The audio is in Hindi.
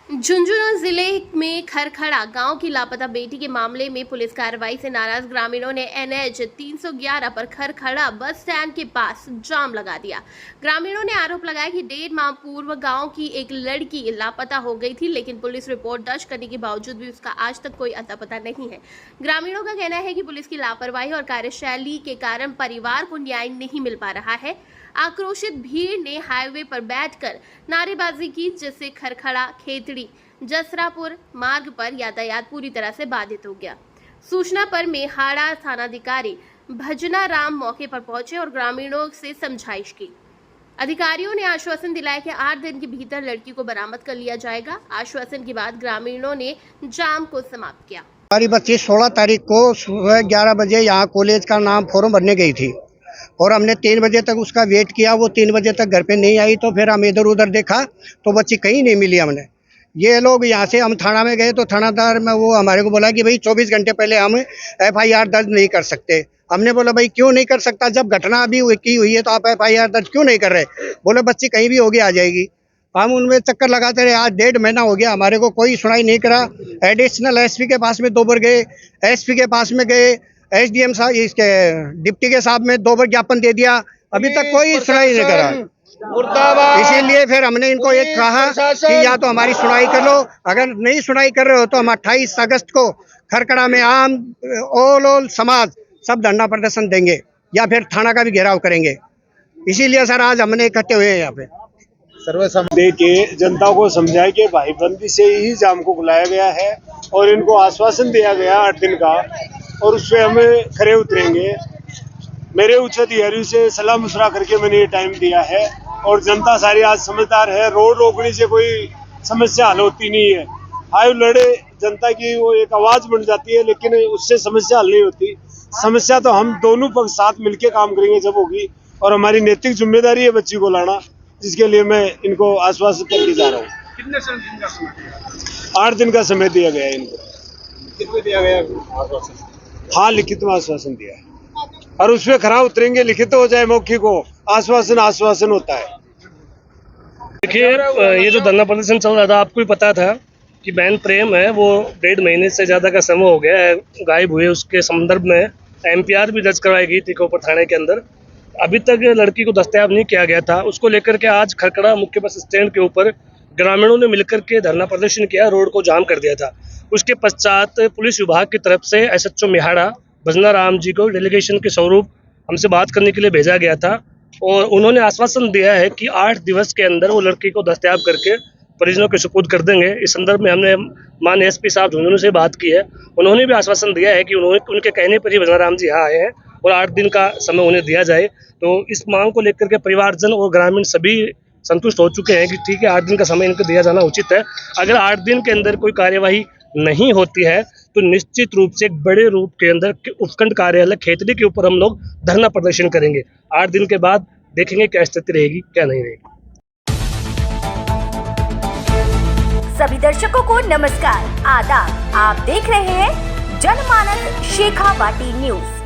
झुंझुनू जिले में खरखड़ा गांव की लापता बेटी के मामले में पुलिस कार्रवाई से नाराज ग्रामीणों ने NH 311 पर खरखड़ा बस स्टैंड के पास जाम लगा दिया। ग्रामीणों ने आरोप लगाया कि 1.5 माह पूर्व गांव की एक लड़की लापता हो गई थी, लेकिन पुलिस रिपोर्ट दर्ज करने के बावजूद भी उसका आज तक कोई अता पता नहीं है। ग्रामीणों का कहना है कि पुलिस की लापरवाही और कार्यशैली के कारण परिवार को न्याय नहीं मिल पा रहा है। आक्रोशित भीड़ ने हाईवे पर बैठकर नारेबाजी की, जिससे खरखड़ा खेतड़ी जसरापुर मार्ग पर यातायात पूरी तरह से बाधित हो गया। सूचना पर मेहाड़ा थानाधिकारी भजना राम मौके पर पहुंचे और ग्रामीणों से समझाइश की। अधिकारियों ने आश्वासन दिलाया कि 8 दिन के भीतर लड़की को बरामद कर लिया जाएगा। आश्वासन के बाद ग्रामीणों ने जाम को समाप्त किया। हमारी बच्ची 16 तारीख को सुबह 11 बजे यहाँ कॉलेज का नाम फॉर्म भरने गई थी और हमने 3 बजे तक उसका वेट किया। वो 3 बजे तक घर पे नहीं आई, तो फिर हम इधर उधर देखा तो बच्ची कहीं नहीं मिली। हमने ये लोग यहाँ से हम थाना में गए तो थानादार में वो हमारे को बोला कि भाई 24 घंटे पहले हम FIR दर्ज नहीं कर सकते। हमने बोला भाई क्यों नहीं कर सकता, जब घटना अभी की हुई है तो आप FIR दर्ज क्यों नहीं कर रहे। बोले बच्ची कहीं भी होगी आ जाएगी। हम उनमें चक्कर लगाते रहे। आज 1.5 महीना हो गया, हमारे को कोई सुनाई नहीं करा। एडिशनल SP के पास में 2 बार गए, SP के पास में गए, SDM साहब इसके डिप्टी के साहब में 2 बार ज्ञापन दे दिया, अभी तक कोई सुनाई नहीं करा। इसीलिए फिल हमने इनको एक कहा कि या तो हमारी सुनाई कर लो, अगर नहीं सुनाई कर रहे हो तो हम 28 अगस्त को खरखड़ा में आम ऑल समाज सब धरना प्रदर्शन देंगे या फिर थाना का भी घेराव करेंगे। इसीलिए सर आज हमने इकट्ठे हुए हैं यहाँ पे। दे के जनता को समझाए कि भाईबंदी से ही जाम को बुलाया गया है और इनको आश्वासन दिया गया 8 दिन का, और उस पर हमें खरे उतरेंगे। मेरे उच्च अधिकारियों से सलाह मशवरा करके मैंने ये टाइम दिया है और जनता सारी आज समझदार है। रोड रोकने से कोई समस्या हल होती नहीं है। आयु लड़े जनता की वो एक आवाज बन जाती है, लेकिन उससे समस्या हल नहीं होती। समस्या तो हम दोनों पक्ष साथ मिलके काम करेंगे जब होगी, और हमारी नैतिक जिम्मेदारी है बच्ची को लाना, जिसके लिए मैं इनको आश्वासन करके जा रहा हूँ। कितने दिन का समय दिया? 8 दिन का समय दिया गया है इनको। कितने दिया गया आश्वासन? हाँ, लिखित में आश्वासन दिया है और उसमें खरा उतरेंगे। लिखित हो जाए मौखिक हो, आश्वासन होता है। देखिए, ये जो धरना प्रदर्शन चल रहा था, आपको भी पता था कि बहन प्रेम है वो 1.5 महीने से ज़्यादा का समय हो गया है गायब हुए। उसके संदर्भ में MPR भी दर्ज करवाई गई थी कोपर थाने के अंदर। अभी तक लड़की को दस्तयाब नहीं किया गया था। उसको लेकर के आज खरखड़ा मुख्य बस स्टैंड के ऊपर ग्रामीणों ने मिलकर के धरना प्रदर्शन किया, रोड को जाम कर दिया था। उसके पश्चात पुलिस विभाग की तरफ से SHO मेहाड़ा भजना राम जी को डेलीगेशन के स्वरूप हमसे बात करने के लिए भेजा गया था और उन्होंने आश्वासन दिया है कि 8 दिवस के अंदर वो लड़की को दस्तयाब करके परिजनों के सुपुर्द कर देंगे। इस संदर्भ में हमने माननीय SP साहब झुंझुनू से बात की है। उन्होंने भी आश्वासन दिया है कि उनके कहने पर ही भजना राम जी यहाँ आए हैं और 8 दिन का समय उन्हें दिया जाए। तो इस मांग को लेकर के परिवारजन और ग्रामीण सभी संतुष्ट हो चुके हैं कि ठीक है, 8 दिन का समय इनको दिया जाना उचित है। अगर 8 दिन के अंदर कोई कार्यवाही नहीं होती है तो निश्चित रूप से एक बड़े रूप के अंदर उपखंड कार्यालय खेतड़ी के ऊपर हम लोग धरना प्रदर्शन करेंगे। 8 दिन के बाद देखेंगे क्या स्थिति रहेगी, क्या नहीं रहेगी। सभी दर्शकों को नमस्कार, आदाब। आप देख रहे हैं जनमानस शेखावाटी न्यूज।